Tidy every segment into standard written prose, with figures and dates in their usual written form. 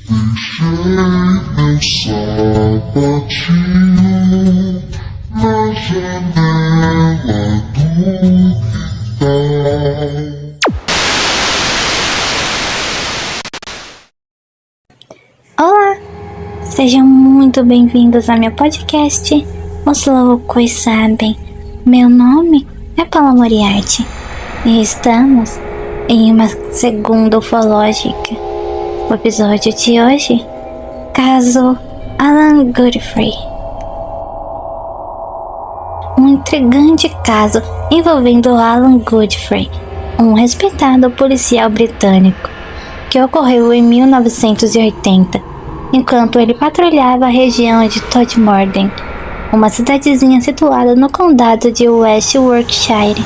Deixei meu sapatinho na janela do quintal. Olá! Sejam muito bem-vindos ao meu podcast Os Loucos Sabem. Meu nome é Paula Moriarty e estamos em uma segunda ufológica. O episódio de hoje, caso Alan Godfrey. Um intrigante caso envolvendo Alan Godfrey, um respeitado policial britânico, que ocorreu em 1980, enquanto ele patrulhava a região de Todmorden, uma cidadezinha situada no condado de West Yorkshire,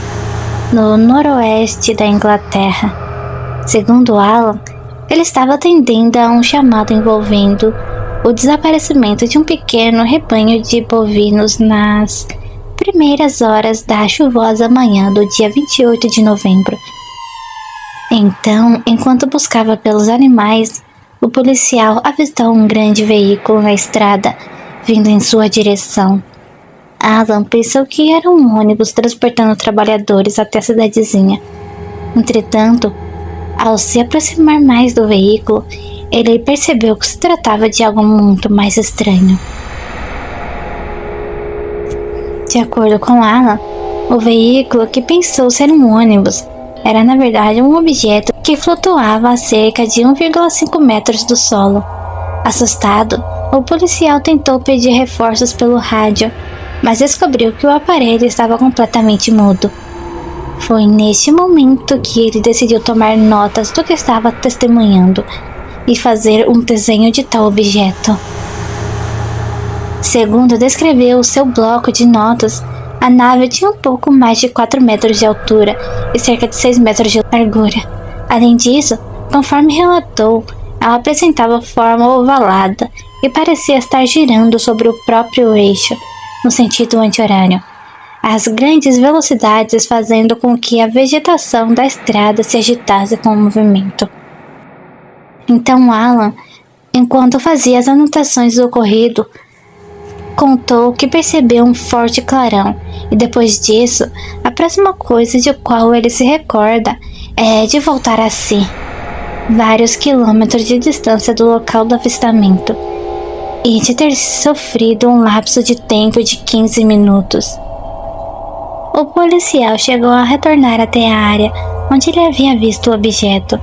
no noroeste da Inglaterra. Segundo Alan, ele estava atendendo a um chamado envolvendo o desaparecimento de um pequeno rebanho de bovinos nas primeiras horas da chuvosa manhã do dia 28 de novembro. Então, enquanto buscava pelos animais, o policial avistou um grande veículo na estrada, vindo em sua direção. Alan pensou que era um ônibus transportando trabalhadores até a cidadezinha. Entretanto, ao se aproximar mais do veículo, ele percebeu que se tratava de algo muito mais estranho. De acordo com Alan, o veículo que pensou ser um ônibus era na verdade um objeto que flutuava a cerca de 1,5 metros do solo. Assustado, o policial tentou pedir reforços pelo rádio, mas descobriu que o aparelho estava completamente mudo. Foi neste momento que ele decidiu tomar notas do que estava testemunhando e fazer um desenho de tal objeto. Segundo descreveu seu bloco de notas, a nave tinha um pouco mais de 4 metros de altura e cerca de 6 metros de largura. Além disso, conforme relatou, ela apresentava forma ovalada e parecia estar girando sobre o próprio eixo, no sentido anti-horário, às grandes velocidades, fazendo com que a vegetação da estrada se agitasse com o movimento. Então Alan, enquanto fazia as anotações do ocorrido, contou que percebeu um forte clarão, e depois disso, a próxima coisa de qual ele se recorda é de voltar a si, vários quilômetros de distância do local do avistamento, e de ter sofrido um lapso de tempo de 15 minutos. O policial chegou a retornar até a área onde ele havia visto o objeto,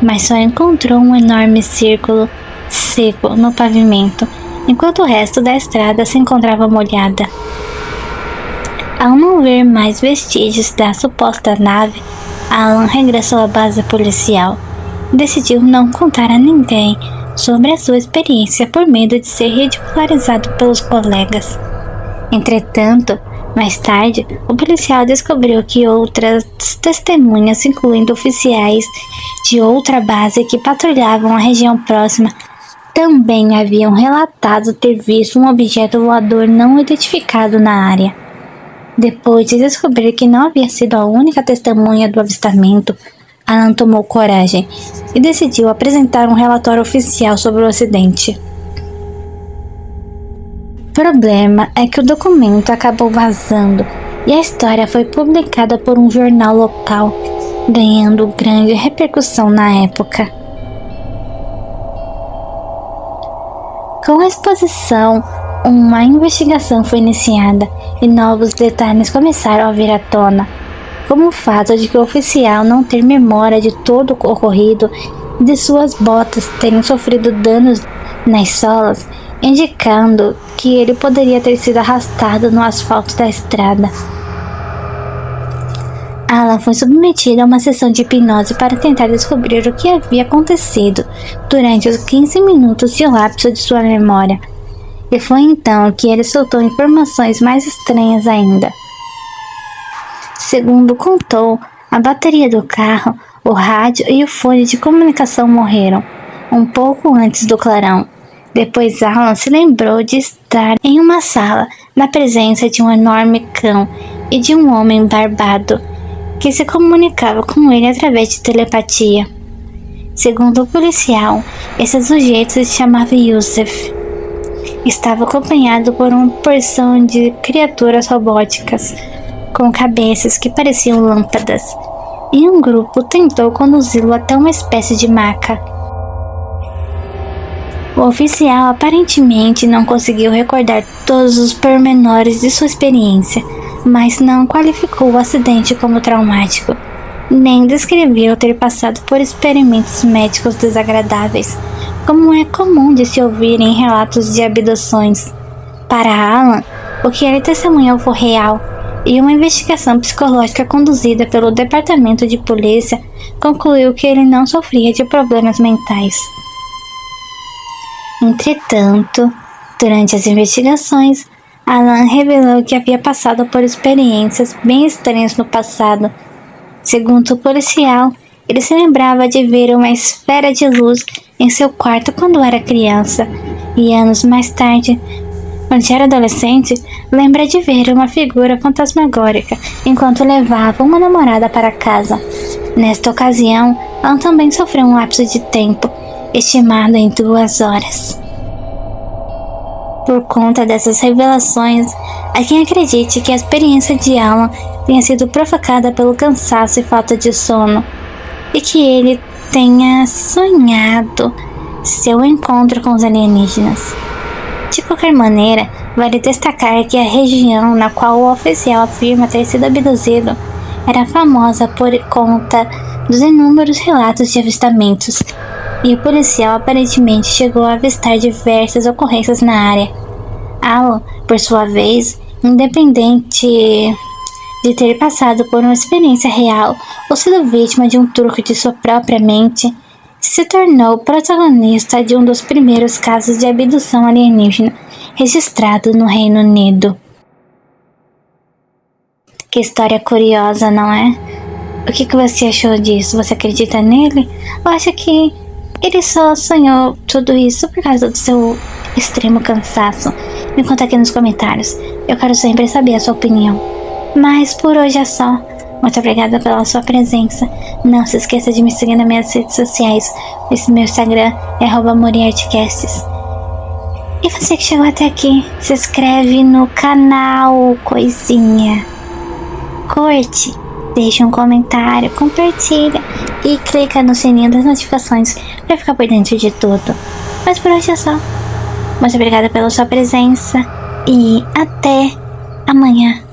mas só encontrou um enorme círculo seco no pavimento, enquanto o resto da estrada se encontrava molhada. Ao não ver mais vestígios da suposta nave, Alan regressou à base policial e decidiu não contar a ninguém sobre a sua experiência por medo de ser ridicularizado pelos colegas. Entretanto, mais tarde, o policial descobriu que outras testemunhas, incluindo oficiais de outra base que patrulhavam a região próxima, também haviam relatado ter visto um objeto voador não identificado na área. Depois de descobrir que não havia sido a única testemunha do avistamento, Alan tomou coragem e decidiu apresentar um relatório oficial sobre o acidente. O problema é que o documento acabou vazando e a história foi publicada por um jornal local, ganhando grande repercussão na época. Com a exposição, uma investigação foi iniciada e novos detalhes começaram a vir à tona, como o fato de que o oficial não ter memória de todo o ocorrido e de suas botas terem sofrido danos nas solas, indicando que ele poderia ter sido arrastado no asfalto da estrada. Alan foi submetido a uma sessão de hipnose para tentar descobrir o que havia acontecido durante os 15 minutos de lapso de sua memória, e foi então que ele soltou informações mais estranhas ainda. Segundo contou, a bateria do carro, o rádio e o fone de comunicação morreram, um pouco antes do clarão. Depois Alan se lembrou de estar em uma sala, na presença de um enorme cão e de um homem barbado, que se comunicava com ele através de telepatia. Segundo o policial, esse sujeito se chamava Yusuf. Estava acompanhado por uma porção de criaturas robóticas, com cabeças que pareciam lâmpadas, e um grupo tentou conduzi-lo até uma espécie de maca. O oficial aparentemente não conseguiu recordar todos os pormenores de sua experiência, mas não qualificou o acidente como traumático, nem descreveu ter passado por experimentos médicos desagradáveis, como é comum de se ouvir em relatos de abduções. Para Alan, o que ele testemunhou foi real, e uma investigação psicológica conduzida pelo departamento de polícia concluiu que ele não sofria de problemas mentais. Entretanto, durante as investigações, Alan revelou que havia passado por experiências bem estranhas no passado. Segundo o policial, ele se lembrava de ver uma esfera de luz em seu quarto quando era criança, e anos mais tarde, quando era adolescente, lembra de ver uma figura fantasmagórica enquanto levava uma namorada para casa. Nesta ocasião, Alan também sofreu um lapso de tempo, estimado em 2 horas. Por conta dessas revelações, há quem acredite que a experiência de Alan tenha sido provocada pelo cansaço e falta de sono, e que ele tenha sonhado seu encontro com os alienígenas. De qualquer maneira, vale destacar que a região na qual o oficial afirma ter sido abduzido era famosa por conta dos inúmeros relatos de avistamentos, e o policial aparentemente chegou a avistar diversas ocorrências na área. Alan, por sua vez, independente de ter passado por uma experiência real ou sido vítima de um truque de sua própria mente, se tornou protagonista de um dos primeiros casos de abdução alienígena registrado no Reino Unido. Que história curiosa, não é? O que você achou disso? Você acredita nele? Ou acha que ele só sonhou tudo isso por causa do seu extremo cansaço? Me conta aqui nos comentários. Eu quero sempre saber a sua opinião. Mas por hoje é só. Muito obrigada pela sua presença. Não se esqueça de me seguir nas minhas redes sociais. Esse meu Instagram é @moriartecasts. E você que chegou até aqui, se inscreve no canal, coisinha. Curte, deixa um comentário, compartilha e clica no sininho das notificações para ficar por dentro de tudo. Mas por hoje é só. Muito obrigada pela sua presença e até amanhã.